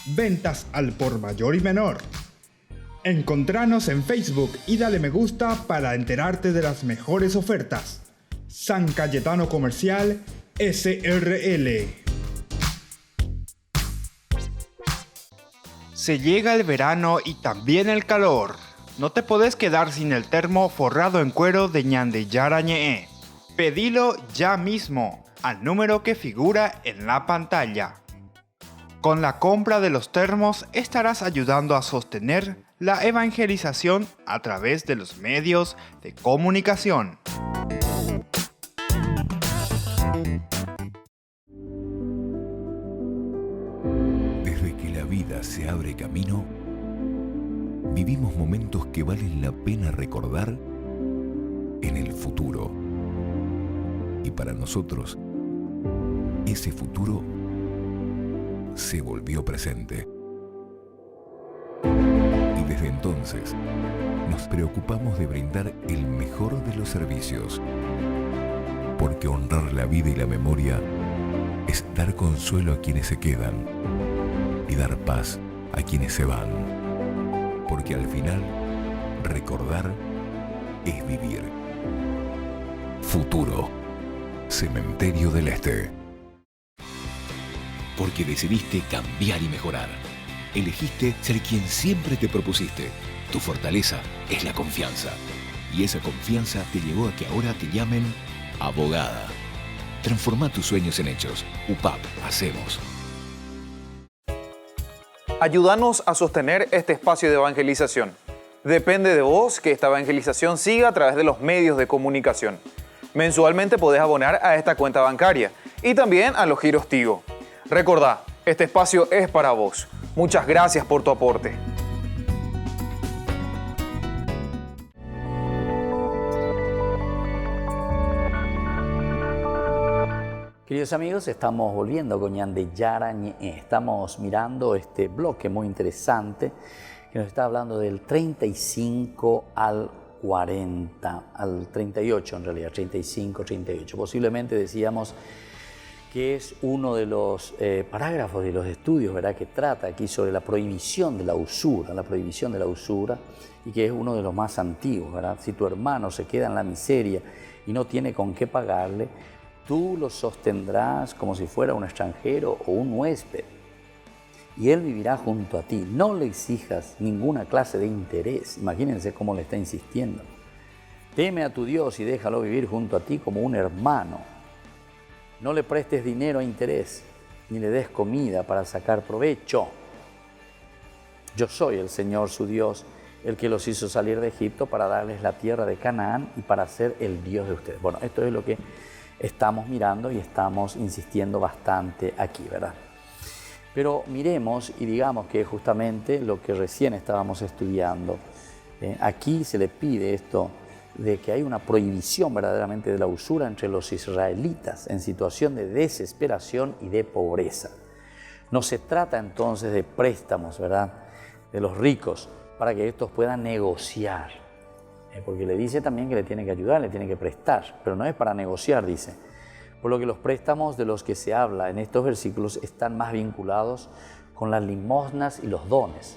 A: Ventas al por mayor y menor. Encontranos en Facebook y dale me gusta para enterarte de las mejores ofertas. San Cayetano Comercial SRL. Se llega el verano y también el calor. No te podés quedar sin el termo forrado en cuero de Ñande Yara Ñe. Pedilo ya mismo al número que figura en la pantalla. Con la compra de los termos estarás ayudando a sostener la evangelización a través de los medios de comunicación.
C: Desde que la vida se abre camino, vivimos momentos que valen la pena recordar en el futuro. Y para nosotros, ese futuro se volvió presente. Y desde entonces, nos preocupamos de brindar el mejor de los servicios. Porque honrar la vida y la memoria es dar consuelo a quienes se quedan y dar paz a quienes se van. Porque al final, recordar es vivir. Futuro. Cementerio del Este.
F: Porque decidiste cambiar y mejorar. Elegiste ser quien siempre te propusiste. Tu fortaleza es la confianza. Y esa confianza te llevó a que ahora te llamen abogada. Transforma tus sueños en hechos. UPAP, hacemos.
E: Ayúdanos a sostener este espacio de evangelización. Depende de vos que esta evangelización siga a través de los medios de comunicación. Mensualmente podés abonar a esta cuenta bancaria y también a los giros Tigo. Recordá, este espacio es para vos. Muchas gracias por tu aporte.
B: Queridos amigos, estamos volviendo con Ñande Yara Ñe. Estamos mirando este bloque muy interesante que nos está hablando del 35 al 40, al 38 en realidad, 35, 38. Posiblemente decíamos que es uno de los parágrafos de los estudios, ¿verdad?, que trata aquí sobre la prohibición de la usura, y que es uno de los más antiguos, ¿verdad? Si tu hermano se queda en la miseria y no tiene con qué pagarle, tú lo sostendrás como si fuera un extranjero o un huésped, y él vivirá junto a ti. No le exijas ninguna clase de interés. Imagínense cómo le está insistiendo. Teme a tu Dios y déjalo vivir junto a ti como un hermano. No le prestes dinero a interés, ni le des comida para sacar provecho. Yo soy el Señor su Dios, el que los hizo salir de Egipto para darles la tierra de Canaán y para ser el Dios de ustedes. Bueno, esto es lo que estamos mirando y estamos insistiendo bastante aquí, ¿verdad? Pero miremos y digamos que justamente lo que recién estábamos estudiando, aquí se le pide esto de que hay una prohibición verdaderamente de la usura entre los israelitas en situación de desesperación y de pobreza. No se trata entonces de préstamos, ¿verdad?, de los ricos para que estos puedan negociar, porque le dice también que le tiene que ayudar, le tiene que prestar, pero no es para negociar, dice. Por lo que los préstamos de los que se habla en estos versículos están más vinculados con las limosnas y los dones.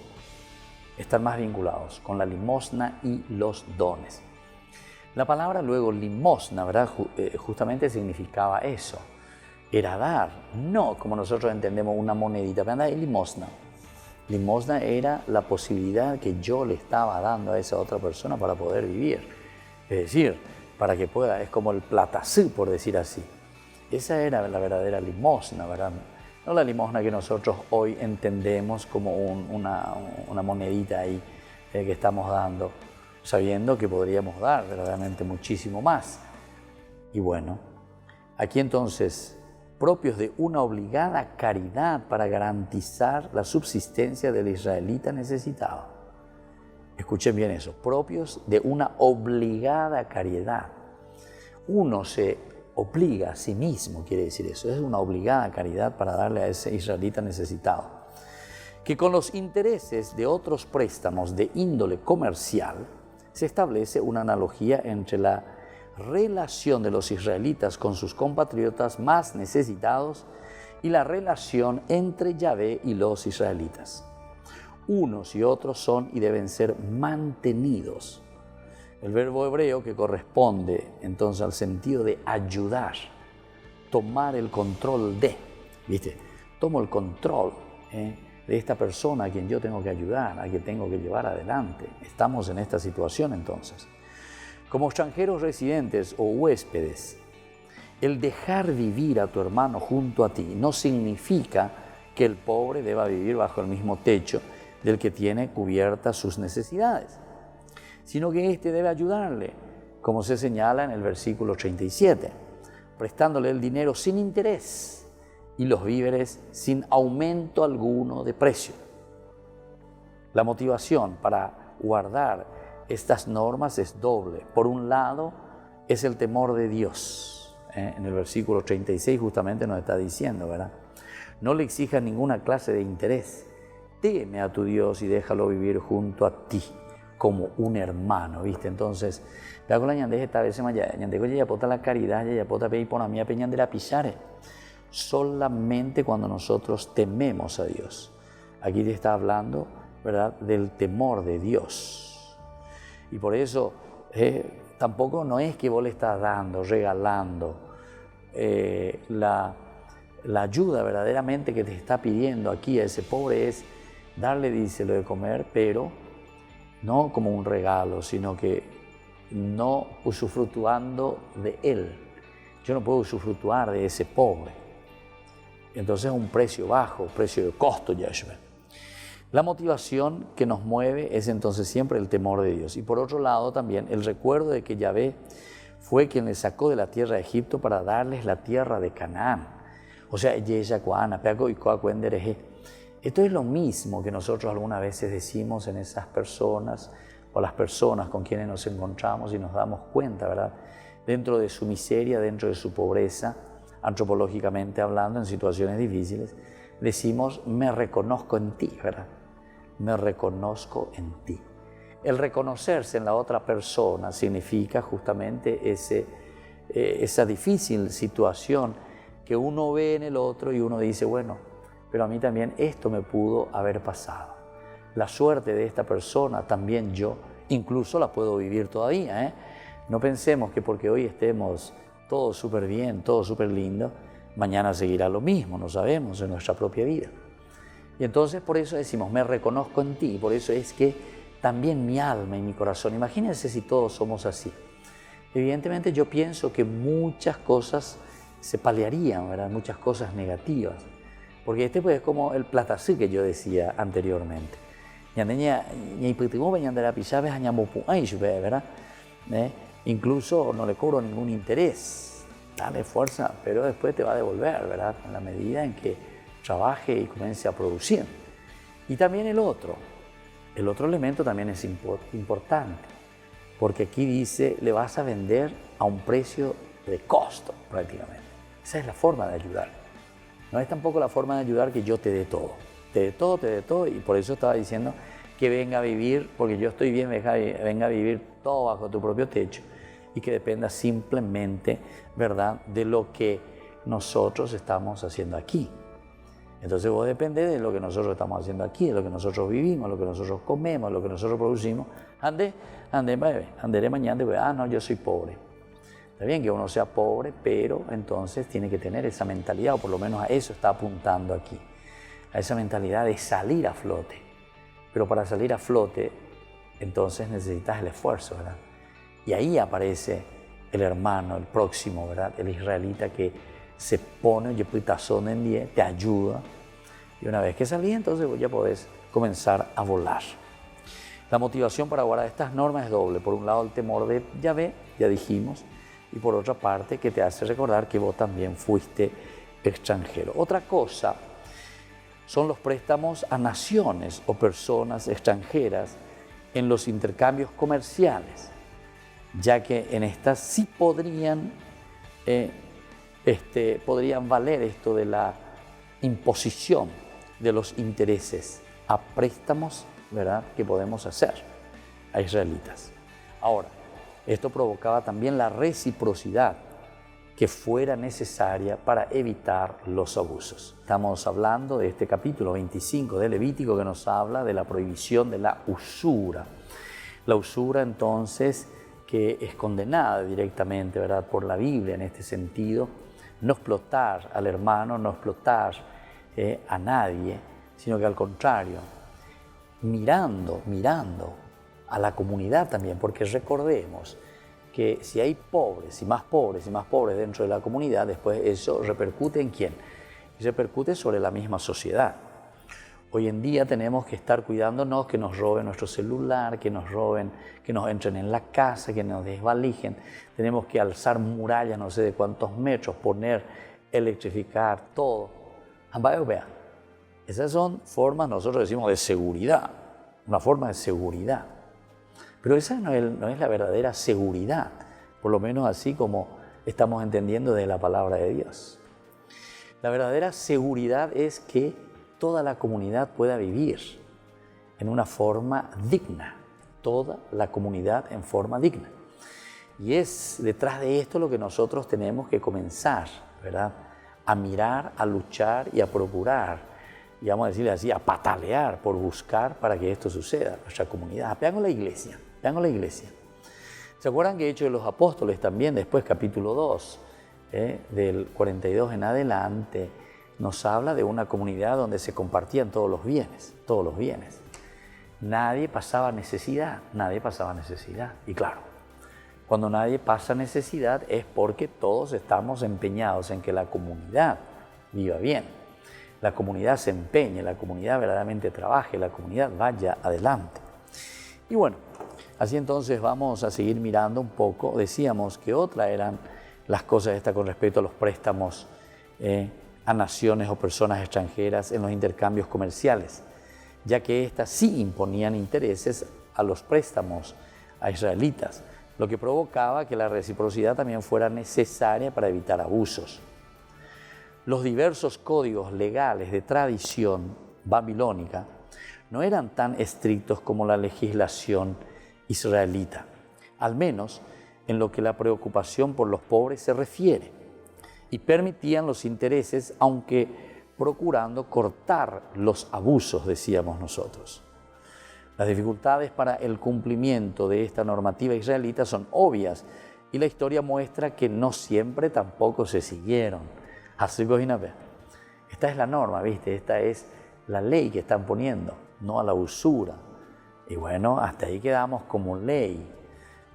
B: Están más vinculados con la limosna y los dones. La palabra luego limosna, ¿verdad? Justamente significaba eso, era dar, no como nosotros entendemos una monedita, ¿verdad? Es limosna. Limosna era la posibilidad que yo le estaba dando a esa otra persona para poder vivir. Es decir, para que pueda, es como el platasí, por decir así. Esa era la verdadera limosna, ¿verdad? No la limosna que nosotros hoy entendemos como una monedita ahí que estamos dando, sabiendo que podríamos dar verdaderamente muchísimo más. Y bueno, aquí entonces, propios de una obligada caridad para garantizar la subsistencia del israelita necesitado. Escuchen bien eso, propios de una obligada caridad. Uno se obliga a sí mismo, quiere decir eso, es una obligada caridad para darle a ese israelita necesitado. Que con los intereses de otros préstamos de índole comercial se establece una analogía entre la relación de los israelitas con sus compatriotas más necesitados y la relación entre Yahvé y los israelitas. Unos y otros son y deben ser mantenidos. El verbo hebreo que corresponde entonces al sentido de ayudar, tomar el control de, ¿viste? Tomo el control de esta persona a quien yo tengo que ayudar, a quien tengo que llevar adelante. Estamos en esta situación entonces. Como extranjeros residentes o huéspedes, el dejar vivir a tu hermano junto a ti no significa que el pobre deba vivir bajo el mismo techo del que tiene cubiertas sus necesidades, sino que éste debe ayudarle, como se señala en el versículo 37, prestándole el dinero sin interés y los víveres sin aumento alguno de precio. La motivación para guardar estas normas es doble. Por un lado, es el temor de Dios. En el versículo 36 justamente nos está diciendo, ¿verdad? No le exijas ninguna clase de interés. Teme a tu Dios y déjalo vivir junto a ti como un hermano, ¿viste? Entonces, con la ñandez esta vez ya pota la caridad, ya pota pedir por a mí a peñan de la pisare. Solamente cuando nosotros tememos a Dios. Aquí te está hablando, ¿verdad?, del temor de Dios. Y por eso tampoco no es que vos le estás dando, regalando la ayuda verdaderamente que te está pidiendo aquí a ese pobre es darle, dice, lo de comer, pero no como un regalo, sino que no usufructuando de él. Yo no puedo usufructuar de ese pobre. Entonces es un precio bajo, precio de costo, Yahshua. La motivación que nos mueve es entonces siempre el temor de Dios. Y por otro lado también el recuerdo de que Yahvé fue quien les sacó de la tierra de Egipto para darles la tierra de Canaán. O sea, esto es lo mismo que nosotros algunas veces decimos en esas personas o las personas con quienes nos encontramos y nos damos cuenta, ¿verdad? Dentro de su miseria, dentro de su pobreza, antropológicamente hablando, en situaciones difíciles, decimos, me reconozco en ti, ¿verdad? Me reconozco en ti. El reconocerse en la otra persona significa justamente esa difícil situación que uno ve en el otro y uno dice, bueno, pero a mí también esto me pudo haber pasado. La suerte de esta persona también yo incluso la puedo vivir todavía, ¿eh? No pensemos que porque hoy estemos todo súper bien, todo súper lindo, mañana seguirá lo mismo, no sabemos en nuestra propia vida. Y entonces por eso decimos, me reconozco en ti, por eso es que también mi alma y mi corazón, imagínense si todos somos así. Evidentemente yo pienso que muchas cosas se paliarían, ¿verdad? Muchas cosas negativas, porque pues es como el platasí que yo decía anteriormente. ¿Verdad? Incluso no le cobro ningún interés, dale fuerza, pero después te va a devolver, ¿verdad? En la medida en que trabaje y comience a producir. Y también el otro elemento también es importante, porque aquí dice, le vas a vender a un precio de costo prácticamente. Esa es la forma de ayudar. No es tampoco la forma de ayudar que yo te dé todo. Te dé todo, y por eso estaba diciendo que venga a vivir, porque yo estoy bien, venga a vivir todo bajo tu propio techo y que dependa simplemente, ¿verdad?, de lo que nosotros estamos haciendo aquí. Entonces vos dependés de lo que nosotros estamos haciendo aquí, de lo que nosotros vivimos, lo que nosotros comemos, lo que nosotros producimos. Anderé mañana, no, yo soy pobre. Está bien que uno sea pobre, pero entonces tiene que tener esa mentalidad, o por lo menos a eso está apuntando aquí, a esa mentalidad de salir a flote. Pero para salir a flote, entonces necesitas el esfuerzo, ¿verdad? Y ahí aparece el hermano, el próximo, ¿verdad? El israelita que se pone, te ayuda. Y una vez que salí, entonces vos ya podés comenzar a volar. La motivación para guardar estas normas es doble. Por un lado, el temor de Yahvé, ya dijimos, y por otra parte, que te hace recordar que vos también fuiste extranjero. Otra cosa son los préstamos a naciones o personas extranjeras en los intercambios comerciales, ya que en estas sí podrían valer esto de la imposición de los intereses a préstamos, ¿verdad?, que podemos hacer a israelitas. Ahora, esto provocaba también la reciprocidad que fuera necesaria para evitar los abusos. Estamos hablando de este capítulo 25 de Levítico que nos habla de la prohibición de la usura. La usura, entonces, que es condenada directamente, ¿verdad?, por la Biblia en este sentido, no explotar al hermano, no explotar a nadie, sino que al contrario, mirando a la comunidad también, porque recordemos que si hay pobres y más pobres y más pobres dentro de la comunidad, después eso repercute ¿en quién? Y repercute sobre la misma sociedad. Hoy en día tenemos que estar cuidándonos que nos roben nuestro celular, que nos roben, que nos entren en la casa, que nos desvalijen. Tenemos que alzar murallas no sé de cuántos metros, electrificar todo. Esas son formas, nosotros decimos, de seguridad, una forma de seguridad. Pero esa no es la verdadera seguridad, por lo menos así como estamos entendiendo de la palabra de Dios. La verdadera seguridad es que toda la comunidad pueda vivir en una forma digna, toda la comunidad en forma digna. Y es detrás de esto lo que nosotros tenemos que comenzar, ¿verdad?, a mirar, a luchar y a procurar, y vamos a decirle así, a patalear por buscar para que esto suceda en nuestra comunidad. Vean la iglesia. ¿Se acuerdan que Hechos de los Apóstoles también, después capítulo 2, del 42 en adelante, nos habla de una comunidad donde se compartían todos los bienes. Nadie pasaba necesidad. Y claro, cuando nadie pasa necesidad es porque todos estamos empeñados en que la comunidad viva bien, la comunidad se empeñe, la comunidad verdaderamente trabaje, la comunidad vaya adelante. Y bueno, así entonces vamos a seguir mirando un poco. Decíamos que otra eran las cosas estas con respecto a los préstamos a naciones o personas extranjeras en los intercambios comerciales, ya que éstas sí imponían intereses a los préstamos a israelitas, lo que provocaba que la reciprocidad también fuera necesaria para evitar abusos. Los diversos códigos legales de tradición babilónica no eran tan estrictos como la legislación israelita, al menos en lo que la preocupación por los pobres se refiere, y permitían los intereses, aunque procurando cortar los abusos, decíamos nosotros. Las dificultades para el cumplimiento de esta normativa israelita son obvias, y la historia muestra que no siempre tampoco se siguieron. Así que esta es la norma, ¿viste? Esta es la ley que están poniendo, no a la usura. Y bueno, hasta ahí quedamos como ley,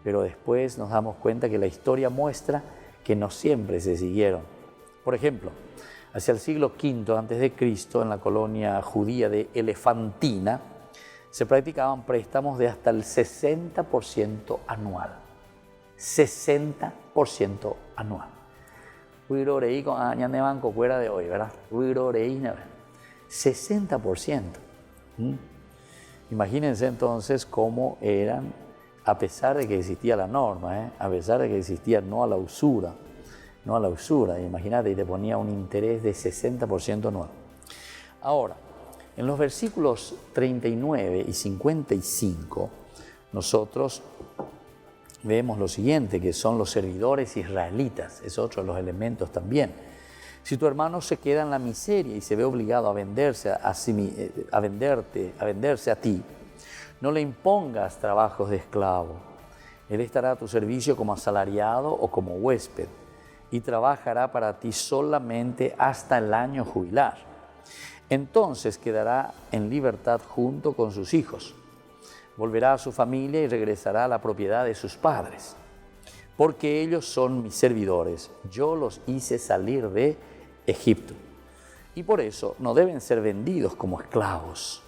B: pero después nos damos cuenta que la historia muestra que no siempre se siguieron. Por ejemplo, hacia el siglo V a.C., en la colonia judía de Elefantina, se practicaban préstamos de hasta el 60% anual. 60% anual. Ruiroreí con años de banco fuera de hoy, ¿verdad? Ruiroreí, 60%. Imagínense entonces cómo eran, a pesar de que existía la norma, a pesar de que existía no a la usura, imagínate, y te ponía un interés de 60% anual. Ahora, en los versículos 39 y 55, nosotros vemos lo siguiente, que son los servidores israelitas, es otro de los elementos también. Si tu hermano se queda en la miseria y se ve obligado a venderse a venderse a ti, no le impongas trabajos de esclavo. Él estará a tu servicio como asalariado o como huésped y trabajará para ti solamente hasta el año jubilar. Entonces quedará en libertad junto con sus hijos. Volverá a su familia y regresará a la propiedad de sus padres. Porque ellos son mis servidores. Yo los hice salir de Egipto. Y por eso no deben ser vendidos como esclavos.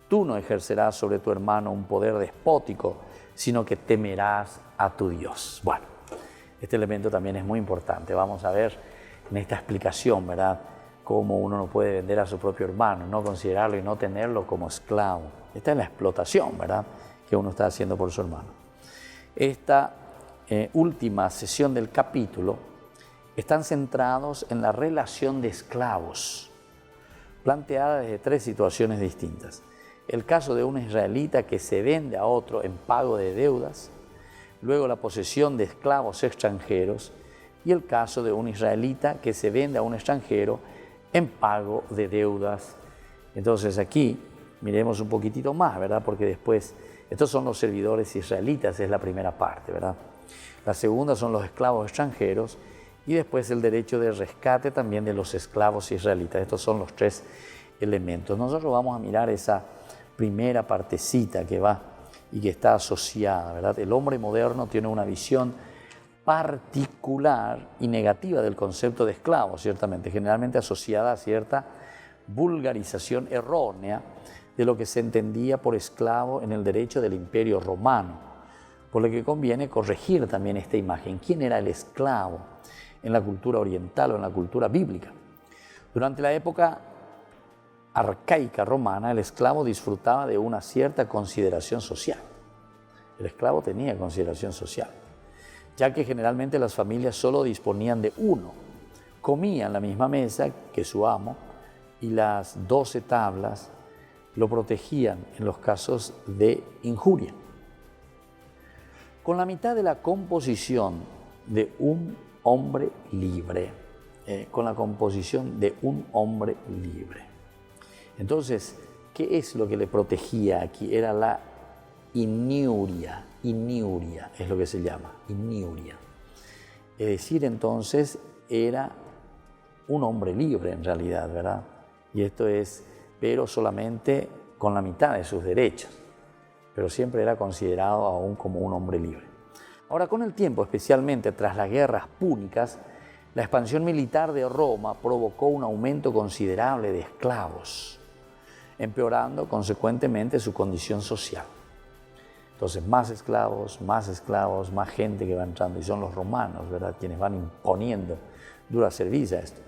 B: Tú no ejercerás sobre tu hermano un poder despótico, sino que temerás a tu Dios. Bueno, este elemento también es muy importante. Vamos a ver en esta explicación, ¿verdad?, cómo uno no puede vender a su propio hermano, no considerarlo y no tenerlo como esclavo. Esta es la explotación, ¿verdad?, que uno está haciendo por su hermano. Esta última sesión del capítulo están centrados en la relación de esclavos, planteada desde 3 situaciones distintas. El caso de un israelita que se vende a otro en pago de deudas, luego la posesión de esclavos extranjeros y el caso de un israelita que se vende a un extranjero en pago de deudas. Entonces aquí miremos un poquitito más, ¿verdad? Porque después, estos son los servidores israelitas, es la primera parte, ¿verdad? La segunda son los esclavos extranjeros y después el derecho de rescate también de los esclavos israelitas. Estos son los 3 elementos. Nosotros vamos a mirar esa primera partecita que va y que está asociada, ¿verdad? El hombre moderno tiene una visión particular y negativa del concepto de esclavo, ciertamente, generalmente asociada a cierta vulgarización errónea de lo que se entendía por esclavo en el derecho del Imperio Romano, por lo que conviene corregir también esta imagen. ¿Quién era el esclavo en la cultura oriental o en la cultura bíblica? Durante la época arcaica romana, el esclavo disfrutaba de una cierta consideración social. El esclavo tenía consideración social, ya que generalmente las familias solo disponían de uno. Comían la misma mesa que su amo y las 12 tablas lo protegían en los casos de injuria. Con la mitad de la composición de un hombre libre, Entonces, ¿qué es lo que le protegía aquí? Era la iniuria es lo que se llama, iniuria. Es decir, entonces, era un hombre libre en realidad, ¿verdad? Y esto es, pero solamente con la mitad de sus derechos, pero siempre era considerado aún como un hombre libre. Ahora, con el tiempo, especialmente tras las guerras púnicas, la expansión militar de Roma provocó un aumento considerable de esclavos, empeorando consecuentemente su condición social. Entonces, más esclavos, más gente que va entrando, y son los romanos, ¿verdad?, quienes van imponiendo dura cerviz a esto.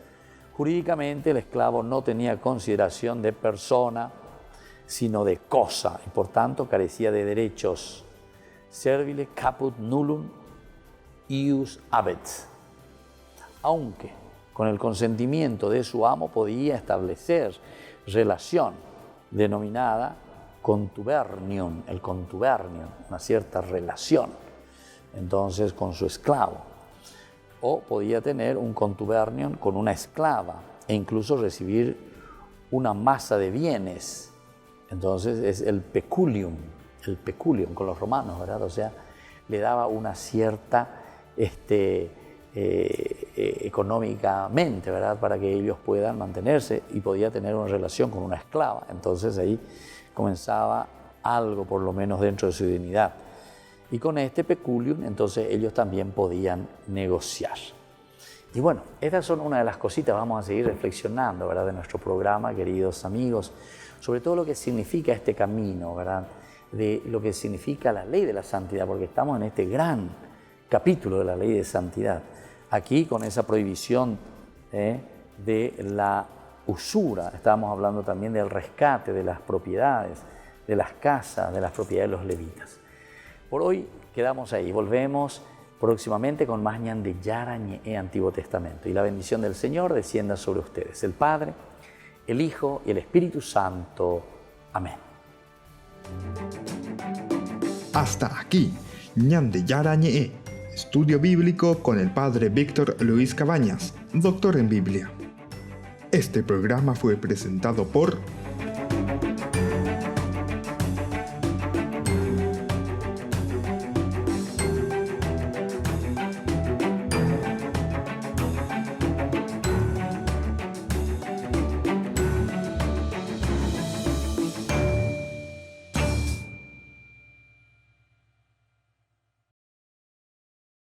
B: Jurídicamente, el esclavo no tenía consideración de persona, sino de cosa, y por tanto carecía de derechos. Servile caput nullum ius habet. Aunque con el consentimiento de su amo podía establecer relación denominada contubernium, el contubernium, una cierta relación, entonces con su esclavo. O podía tener un contubernium con una esclava e incluso recibir una masa de bienes. Entonces es el peculium con los romanos, ¿verdad? O sea, le daba una cierta económicamente, ¿verdad?, para que ellos puedan mantenerse, y podía tener una relación con una esclava. Entonces ahí comenzaba algo, por lo menos dentro de su dignidad. Y con este peculium, entonces ellos también podían negociar. Y bueno, estas son una de las cositas, vamos a seguir reflexionando, ¿verdad?, de nuestro programa, queridos amigos, sobre todo lo que significa este camino, ¿verdad?, de lo que significa la ley de la santidad, porque estamos en este gran capítulo de la ley de santidad. Aquí, con esa prohibición de la usura, estábamos hablando también del rescate de las propiedades, de las casas, de las propiedades de los levitas. Por hoy quedamos ahí, volvemos próximamente con más Ñande Yara Ñe Antiguo Testamento. Y la bendición del Señor descienda sobre ustedes, el Padre, el Hijo y el Espíritu Santo. Amén.
A: Hasta aquí, Ñande Yara Ñe, estudio bíblico con el Padre Víctor Luis Cabañas. Doctor en Biblia. Este programa fue presentado por